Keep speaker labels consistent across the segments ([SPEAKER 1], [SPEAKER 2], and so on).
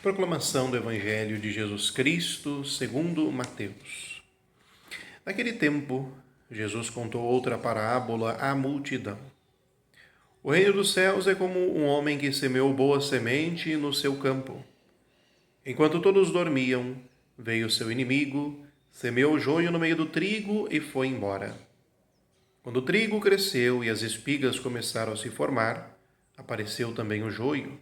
[SPEAKER 1] Proclamação do Evangelho de Jesus Cristo segundo Mateus. Naquele tempo, Jesus contou outra parábola à multidão. O reino dos céus é como um homem que semeou boa semente no seu campo. Enquanto todos dormiam, veio seu inimigo, semeou o joio no meio do trigo e foi embora. Quando o trigo cresceu e as espigas começaram a se formar, apareceu também o joio.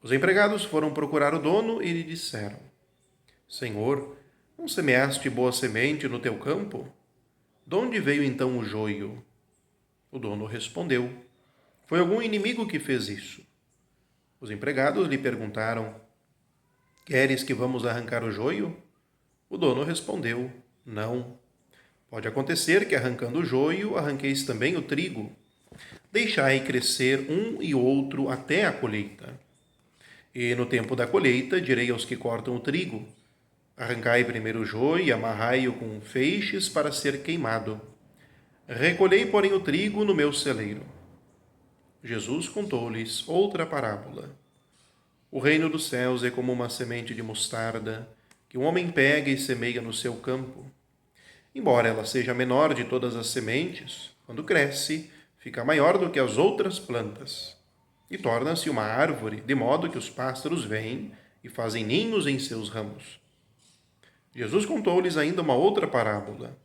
[SPEAKER 1] Os empregados foram procurar o dono e lhe disseram: Senhor, não semeaste boa semente no teu campo? De onde veio então o joio? O dono respondeu: Foi algum inimigo que fez isso. Os empregados lhe perguntaram: Queres que vamos arrancar o joio? O dono respondeu: Não. Pode acontecer que, arrancando o joio, arranqueis também o trigo. Deixai crescer um e outro até a colheita. E no tempo da colheita, direi aos que cortam o trigo: Arrancai primeiro o joio e amarrai-o com feixes para ser queimado. Recolhei, porém, o trigo no meu celeiro. Jesus contou-lhes outra parábola. O reino dos céus é como uma semente de mostarda que um homem pega e semeia no seu campo. Embora ela seja a menor de todas as sementes, quando cresce, fica maior do que as outras plantas e torna-se uma árvore, de modo que os pássaros vêm e fazem ninhos em seus ramos. Jesus contou-lhes ainda uma outra parábola.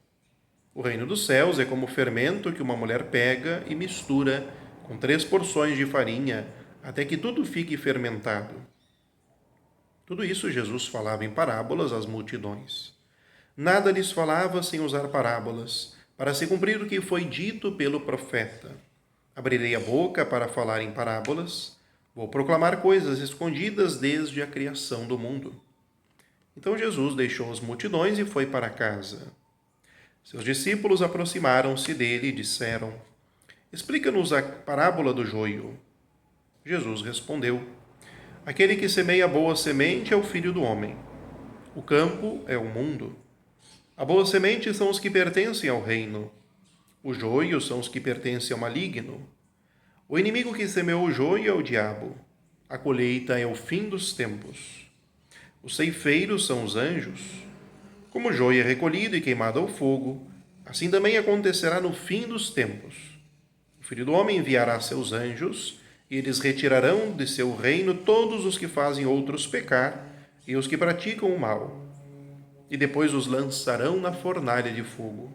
[SPEAKER 1] O reino dos céus é como o fermento que uma mulher pega e mistura com 3 porções de farinha, até que tudo fique fermentado. Tudo isso Jesus falava em parábolas às multidões. Nada lhes falava sem usar parábolas, para se cumprir o que foi dito pelo profeta. Abrirei a boca para falar em parábolas, vou proclamar coisas escondidas desde a criação do mundo. Então Jesus deixou as multidões e foi para casa. Seus discípulos aproximaram-se dele e disseram: Explica-nos a parábola do joio. Jesus respondeu: Aquele que semeia boa semente é o Filho do Homem. O campo é o mundo. A boa semente são os que pertencem ao reino. O joio são os que pertencem ao maligno. O inimigo que semeou o joio é o diabo. A colheita é o fim dos tempos. Os ceifeiros são os anjos. Como o joio é recolhido e queimado ao fogo, assim também acontecerá no fim dos tempos. O Filho do Homem enviará seus anjos, e eles retirarão de seu reino todos os que fazem outros pecar e os que praticam o mal, e depois os lançarão na fornalha de fogo.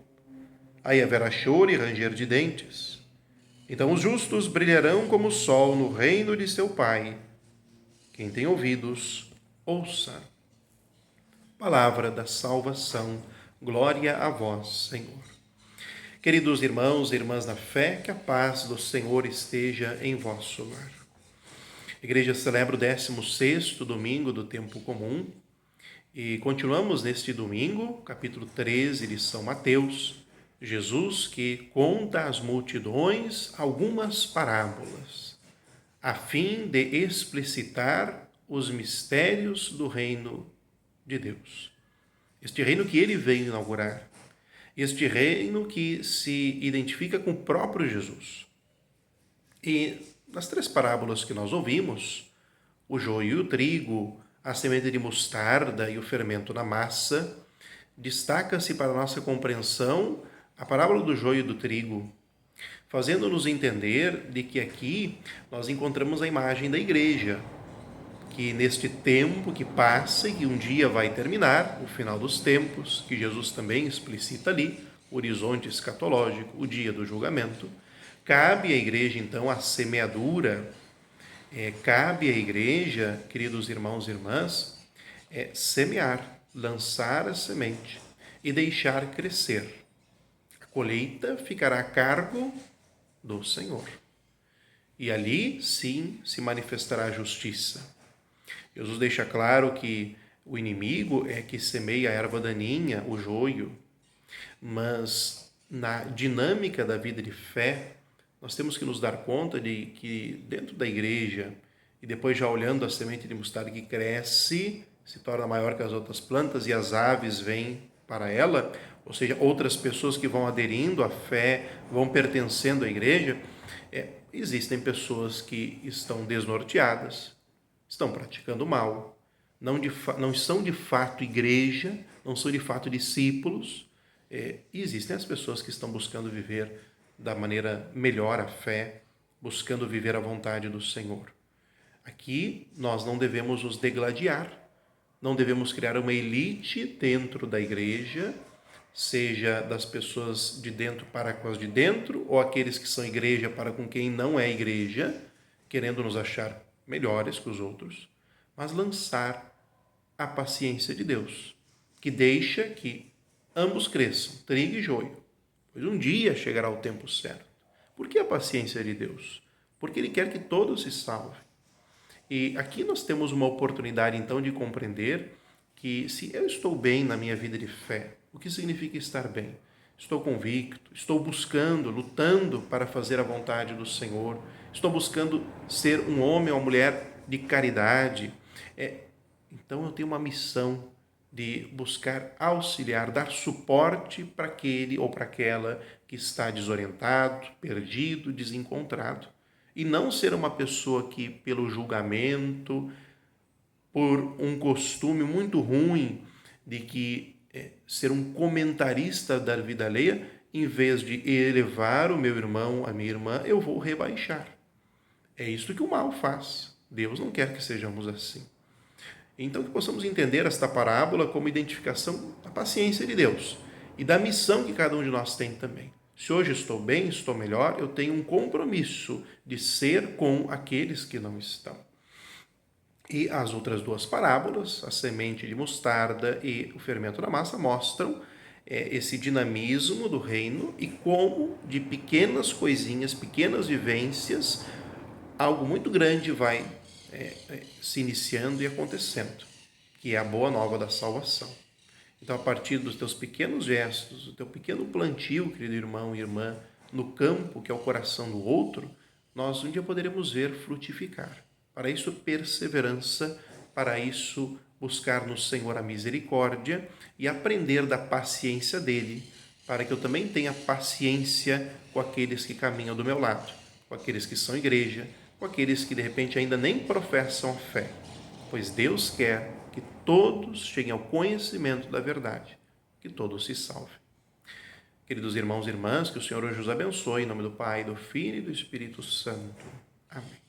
[SPEAKER 1] Aí haverá choro e ranger de dentes. Então os justos brilharão como o sol no reino de seu Pai. Quem tem ouvidos, ouça. Palavra da salvação. Glória a vós, Senhor. Queridos irmãos e irmãs na fé, que a paz do Senhor esteja em vosso lar. A igreja celebra o 16º domingo do tempo comum e continuamos neste domingo, capítulo 13 de São Mateus, Jesus que conta às multidões algumas parábolas, a fim de explicitar os mistérios do reino de Deus. Este reino que ele veio inaugurar, este reino que se identifica com o próprio Jesus. E nas 3 parábolas que nós ouvimos, o joio e o trigo, a semente de mostarda e o fermento na massa, destaca-se para a nossa compreensão a parábola do joio e do trigo, fazendo-nos entender de que aqui nós encontramos a imagem da igreja, que neste tempo que passa e que um dia vai terminar, o final dos tempos, que Jesus também explicita ali, o horizonte escatológico, o dia do julgamento, cabe à igreja então a semeadura, cabe à igreja, queridos irmãos e irmãs, semear, lançar a semente e deixar crescer. A colheita ficará a cargo do Senhor. E ali, sim, se manifestará a justiça. Jesus deixa claro que o inimigo é que semeia a erva daninha, o joio, mas na dinâmica da vida de fé, nós temos que nos dar conta de que dentro da igreja, e depois já olhando a semente de mostarda que cresce, se torna maior que as outras plantas e as aves vêm para ela, ou seja, outras pessoas que vão aderindo à fé, vão pertencendo à igreja, existem pessoas que estão desnorteadas, estão praticando mal, não são de fato igreja, não são de fato discípulos. E existem as pessoas que estão buscando viver da maneira melhor a fé, buscando viver a vontade do Senhor. Aqui nós não devemos nos degladiar, não devemos criar uma elite dentro da igreja, seja das pessoas de dentro para com as de dentro, ou aqueles que são igreja para com quem não é igreja, querendo nos achar melhores que os outros, mas lançar a paciência de Deus, que deixa que ambos cresçam, trigo e joio, pois um dia chegará o tempo certo. Por que a paciência de Deus? Porque Ele quer que todos se salvem. E aqui nós temos uma oportunidade, então, de compreender que se eu estou bem na minha vida de fé, o que significa estar bem? Estou convicto, estou buscando, lutando para fazer a vontade do Senhor, estou buscando ser um homem ou uma mulher de caridade. Então eu tenho uma missão de buscar auxiliar, dar suporte para aquele ou para aquela que está desorientado, perdido, desencontrado. E não ser uma pessoa que, pelo julgamento, por um costume muito ruim de que ser um comentarista da vida alheia, em vez de elevar o meu irmão, a minha irmã, eu vou rebaixar. É isso que o mal faz. Deus não quer que sejamos assim. Então, que possamos entender esta parábola como identificação da paciência de Deus e da missão que cada um de nós tem também. Se hoje estou bem, estou melhor, eu tenho um compromisso de ser com aqueles que não estão. E as outras duas parábolas, a semente de mostarda e o fermento da massa, mostram esse dinamismo do reino e como de pequenas coisinhas, pequenas vivências, algo muito grande vai se iniciando e acontecendo, que é a boa nova da salvação. Então, a partir dos teus pequenos gestos, do teu pequeno plantio, querido irmão e irmã, no campo, que é o coração do outro, nós um dia poderemos ver frutificar. Para isso, perseverança, para isso, buscar no Senhor a misericórdia e aprender da paciência dele, para que eu também tenha paciência com aqueles que caminham do meu lado, com aqueles que são igreja, com aqueles que de repente ainda nem professam a fé, pois Deus quer que todos cheguem ao conhecimento da verdade, que todos se salvem. Queridos irmãos e irmãs, que o Senhor hoje os abençoe, em nome do Pai, do Filho e do Espírito Santo. Amém.